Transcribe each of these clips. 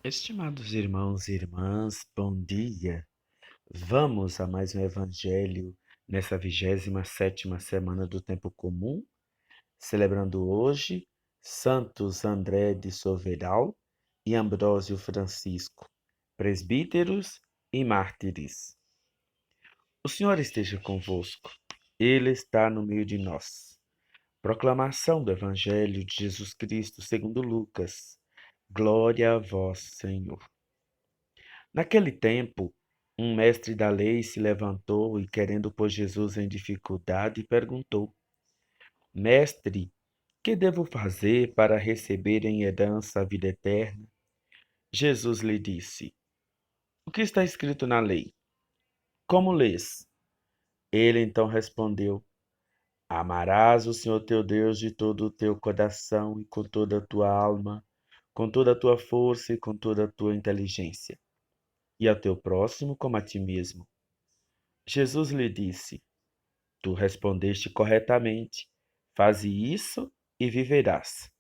Estimados irmãos e irmãs, bom dia. Vamos a mais um evangelho nessa 27ª semana do tempo comum, celebrando hoje Santos André de Soveral e Ambrósio Francisco, presbíteros e mártires. O Senhor esteja convosco. Ele está no meio de nós. Proclamação do Evangelho de Jesus Cristo segundo Lucas. Glória a vós, Senhor. Naquele tempo, um mestre da lei se levantou e, querendo pôr Jesus em dificuldade, perguntou: Mestre, que devo fazer para receber em herança a vida eterna? Jesus lhe disse: O que está escrito na lei? Como lês? Ele então respondeu: Amarás o Senhor teu Deus de todo o teu coração e com toda a tua alma, com toda a tua força e com toda a tua inteligência, e ao teu próximo como a ti mesmo. Jesus lhe disse: Tu respondeste corretamente. Faze isso e viverás.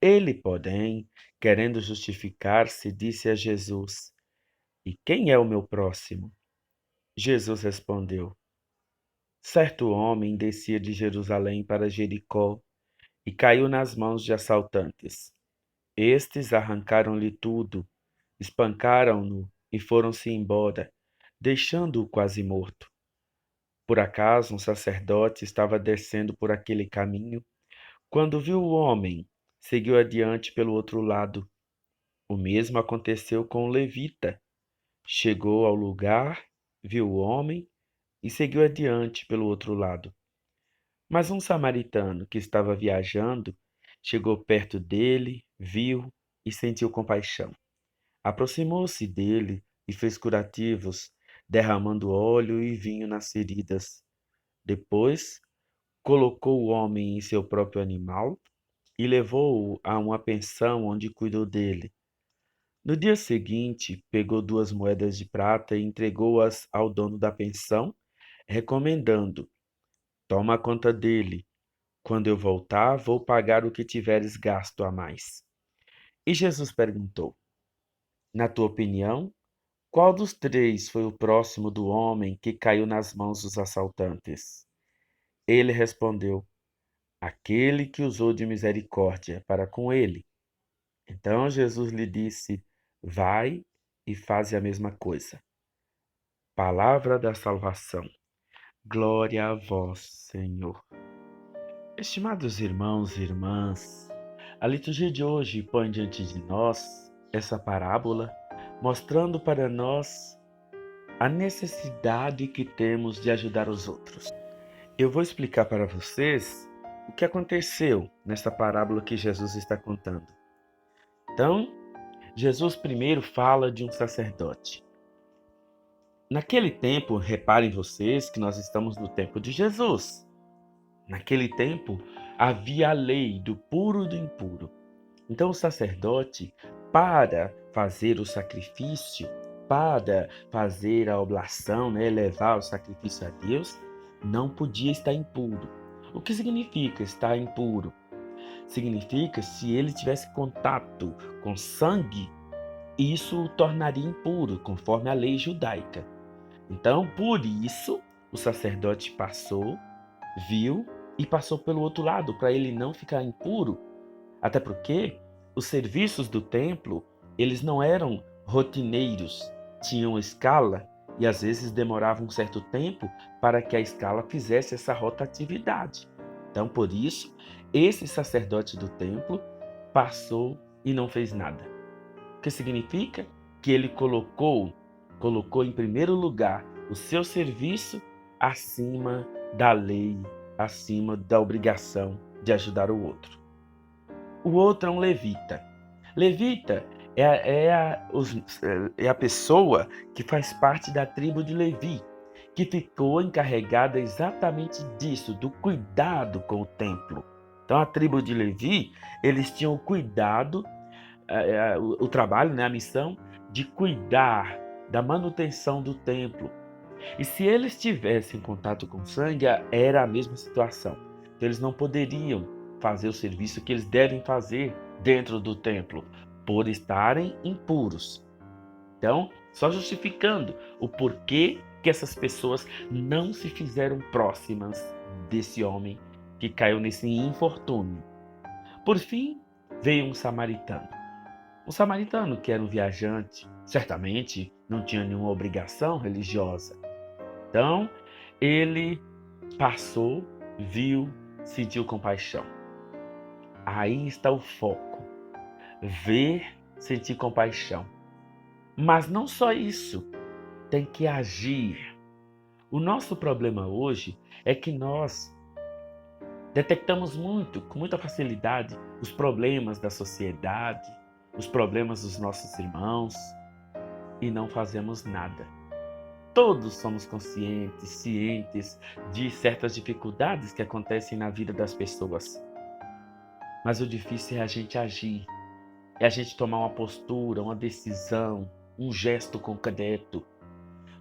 Ele, porém, querendo justificar-se, disse a Jesus: E quem é o meu próximo? Jesus respondeu: Certo homem descia de Jerusalém para Jericó e caiu nas mãos de assaltantes. Estes arrancaram-lhe tudo, espancaram-no e foram-se embora, deixando-o quase morto. Por acaso um sacerdote estava descendo por aquele caminho. Quando viu o homem, seguiu adiante pelo outro lado. O mesmo aconteceu com o levita. Chegou ao lugar, viu o homem e seguiu adiante pelo outro lado. Mas um samaritano que estava viajando chegou perto dele, viu e sentiu compaixão. Aproximou-se dele e fez curativos, derramando óleo e vinho nas feridas. Depois, colocou o homem em seu próprio animal e levou-o a uma pensão onde cuidou dele. No dia seguinte, pegou 2 moedas de prata e entregou-as ao dono da pensão, recomendando: Toma conta dele. Quando eu voltar, vou pagar o que tiveres gasto a mais. E Jesus perguntou: Na tua opinião, qual dos três foi o próximo do homem que caiu nas mãos dos assaltantes? Ele respondeu: Aquele que usou de misericórdia para com ele. Então Jesus lhe disse: Vai e faze a mesma coisa. Palavra da salvação. Glória a vós, Senhor. Estimados irmãos e irmãs, a liturgia de hoje põe diante de nós essa parábola, mostrando para nós a necessidade que temos de ajudar os outros. Eu vou explicar para vocês o que aconteceu nessa parábola que Jesus está contando. Então, Jesus primeiro fala de um sacerdote. Naquele tempo, reparem vocês que nós estamos no tempo de Jesus. Naquele tempo, havia a lei do puro e do impuro. Então, o sacerdote, para fazer o sacrifício, para fazer a oblação, levar o sacrifício a Deus, não podia estar impuro. O que significa estar impuro? Significa se ele tivesse contato com sangue, isso o tornaria impuro, conforme a lei judaica. Então, por isso, o sacerdote passou, viu e passou pelo outro lado, para ele não ficar impuro. Até porque os serviços do templo, eles não eram rotineiros, tinham escala e às vezes demorava um certo tempo para que a escala fizesse essa rotatividade. Então, por isso, esse sacerdote do templo passou e não fez nada. O que significa? Que ele colocou em primeiro lugar o seu serviço acima da lei, acima da obrigação de ajudar o outro. O outro é um levita. Levita é a pessoa que faz parte da tribo de Levi, que ficou encarregada exatamente disso, do cuidado com o templo. Então, a tribo de Levi, eles tinham o cuidado, o trabalho, a missão de cuidar da manutenção do templo. E se eles tivessem contato com sangue, era a mesma situação. Então, eles não poderiam fazer o serviço que eles devem fazer dentro do templo. por estarem impuros. Então, só justificando o porquê que essas pessoas não se fizeram próximas desse homem que caiu nesse infortúnio. Por fim, veio um samaritano. Um samaritano que era um viajante, certamente não tinha nenhuma obrigação religiosa. Então, ele passou, viu, sentiu compaixão. Aí está o foco. Ver, sentir compaixão. Mas não só isso, tem que agir. O nosso problema hoje é que nós detectamos com muita facilidade, os problemas da sociedade, os problemas dos nossos irmãos e não fazemos nada. Todos somos conscientes, cientes de certas dificuldades que acontecem na vida das pessoas. Mas o difícil é a gente agir, é a gente tomar uma postura, uma decisão, um gesto concreto.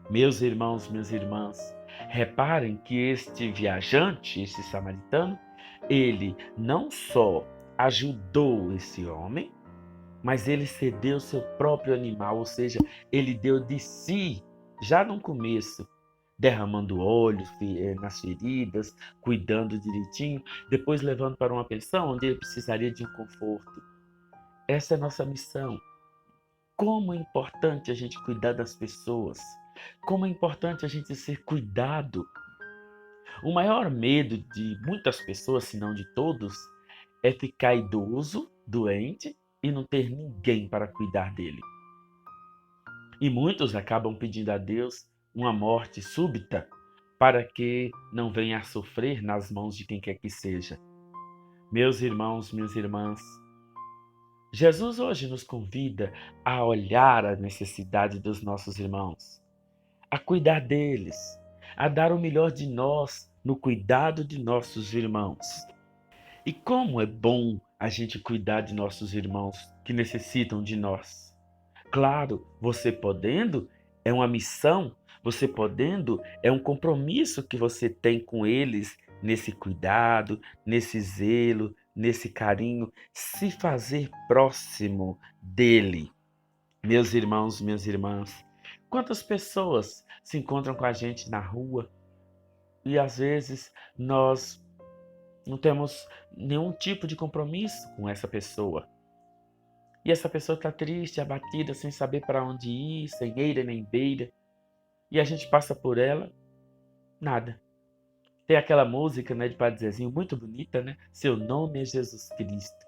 Meus irmãos, minhas irmãs, reparem que este viajante, este samaritano, ele não só ajudou esse homem, mas ele cedeu seu próprio animal, ou seja, ele deu de si, já no começo, derramando óleo nas feridas, cuidando direitinho, depois levando para uma pensão onde ele precisaria de um conforto. Essa é a nossa missão. Como é importante a gente cuidar das pessoas. Como é importante a gente ser cuidado. O maior medo de muitas pessoas, se não de todos, é ficar idoso, doente e não ter ninguém para cuidar dele. E muitos acabam pedindo a Deus uma morte súbita para que não venha a sofrer nas mãos de quem quer que seja. Meus irmãos, minhas irmãs, Jesus hoje nos convida a olhar a necessidade dos nossos irmãos, a cuidar deles, a dar o melhor de nós no cuidado de nossos irmãos. E como é bom a gente cuidar de nossos irmãos que necessitam de nós. Claro, você podendo, é uma missão, você podendo, é um compromisso que você tem com eles nesse cuidado, nesse zelo, nesse carinho, se fazer próximo dele. Meus irmãos, minhas irmãs, quantas pessoas se encontram com a gente na rua e às vezes nós não temos nenhum tipo de compromisso com essa pessoa. E essa pessoa está triste, abatida, sem saber para onde ir, sem eira nem beira. E a gente passa por ela, nada. Tem aquela música, né, de Padre Zezinho, muito bonita, né? Seu nome é Jesus Cristo.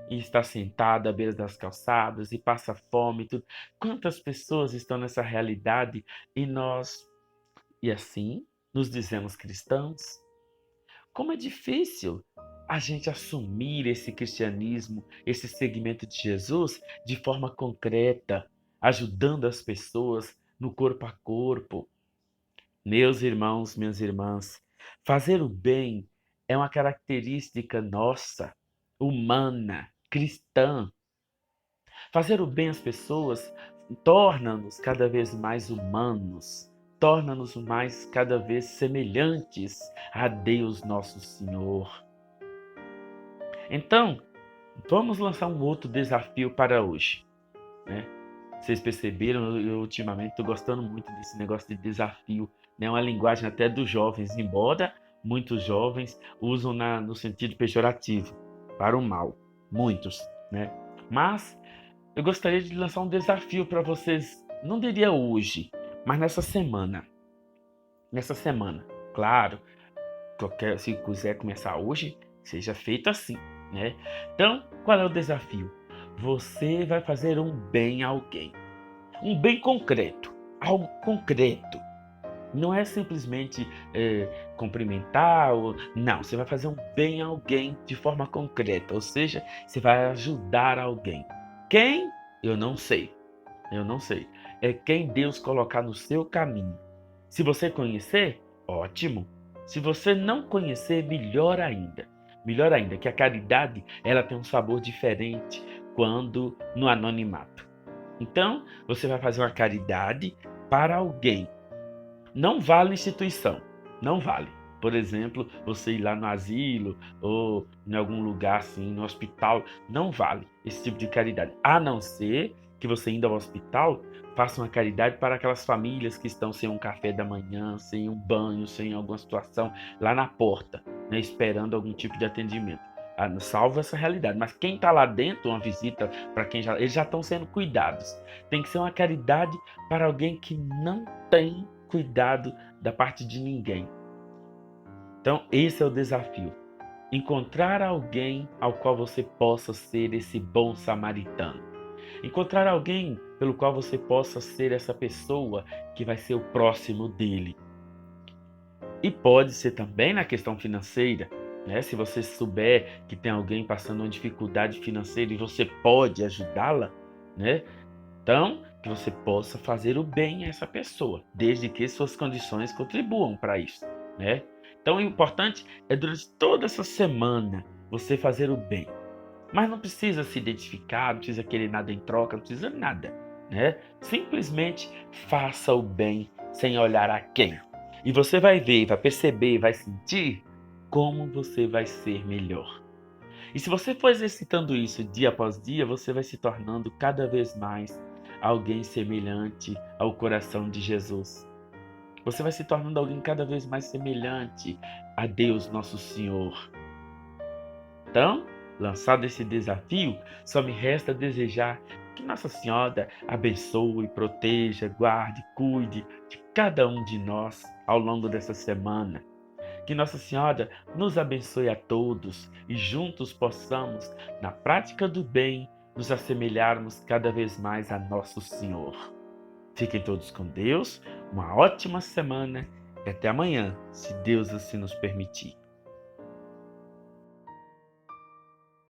E está sentado à beira das calçadas e passa fome e tudo. Quantas pessoas estão nessa realidade e assim, nos dizemos cristãos? Como é difícil a gente assumir esse cristianismo, esse segmento de Jesus de forma concreta, ajudando as pessoas no corpo a corpo. Meus irmãos, minhas irmãs, fazer o bem é uma característica nossa, humana, cristã. Fazer o bem às pessoas torna-nos cada vez mais humanos, torna-nos mais cada vez semelhantes a Deus nosso Senhor. Então, vamos lançar um outro desafio para hoje, né? Vocês perceberam, eu ultimamente estou gostando muito desse negócio de desafio, né? Uma linguagem até dos jovens, embora muitos jovens usam no sentido pejorativo, para o mal, muitos, né? Mas eu gostaria de lançar um desafio para vocês, não diria hoje, mas nessa semana. Nessa semana, claro, se quiser começar hoje, seja feito assim, né? Então, qual é o desafio? Você vai fazer um bem a alguém. Um bem concreto, algo concreto. Não é simplesmente cumprimentar, não, você vai fazer um bem a alguém de forma concreta, ou seja, você vai ajudar alguém. Quem? Eu não sei. É quem Deus colocar no seu caminho. Se você conhecer, ótimo. Se você não conhecer, melhor ainda. Melhor ainda, que a caridade ela tem um sabor diferente quando no anonimato. Então, você vai fazer uma caridade para alguém. Não vale instituição, não vale. Por exemplo, você ir lá no asilo ou em algum lugar assim, no hospital, não vale esse tipo de caridade. A não ser que você indo ao hospital faça uma caridade para aquelas famílias que estão sem um café da manhã, sem um banho, sem alguma situação lá na porta, né, esperando algum tipo de atendimento. Salvo essa realidade, mas quem está lá dentro, uma visita para quem eles já estão sendo cuidados. Tem que ser uma caridade para alguém que não tem cuidado da parte de ninguém. Então, esse é o desafio. Encontrar alguém ao qual você possa ser esse bom samaritano. Encontrar alguém pelo qual você possa ser essa pessoa que vai ser o próximo dele. E pode ser também na questão financeira, né? Se você souber que tem alguém passando uma dificuldade financeira e você pode ajudá-la, né? Então, que você possa fazer o bem a essa pessoa, desde que suas condições contribuam para isso, né? Então, o importante é durante toda essa semana você fazer o bem. Mas não precisa se identificar, não precisa querer nada em troca, não precisa nada, né? Simplesmente faça o bem sem olhar a quem. E você vai ver, vai perceber, vai sentir como você vai ser melhor. E se você for exercitando isso dia após dia, você vai se tornando cada vez mais alguém semelhante ao coração de Jesus. Você vai se tornando alguém cada vez mais semelhante a Deus, nosso Senhor. Então, lançado esse desafio, só me resta desejar que Nossa Senhora abençoe, proteja, guarde, cuide de cada um de nós ao longo dessa semana. Que Nossa Senhora nos abençoe a todos e juntos possamos, na prática do bem, nos assemelharmos cada vez mais a Nosso Senhor. Fiquem todos com Deus, uma ótima semana e até amanhã, se Deus assim nos permitir.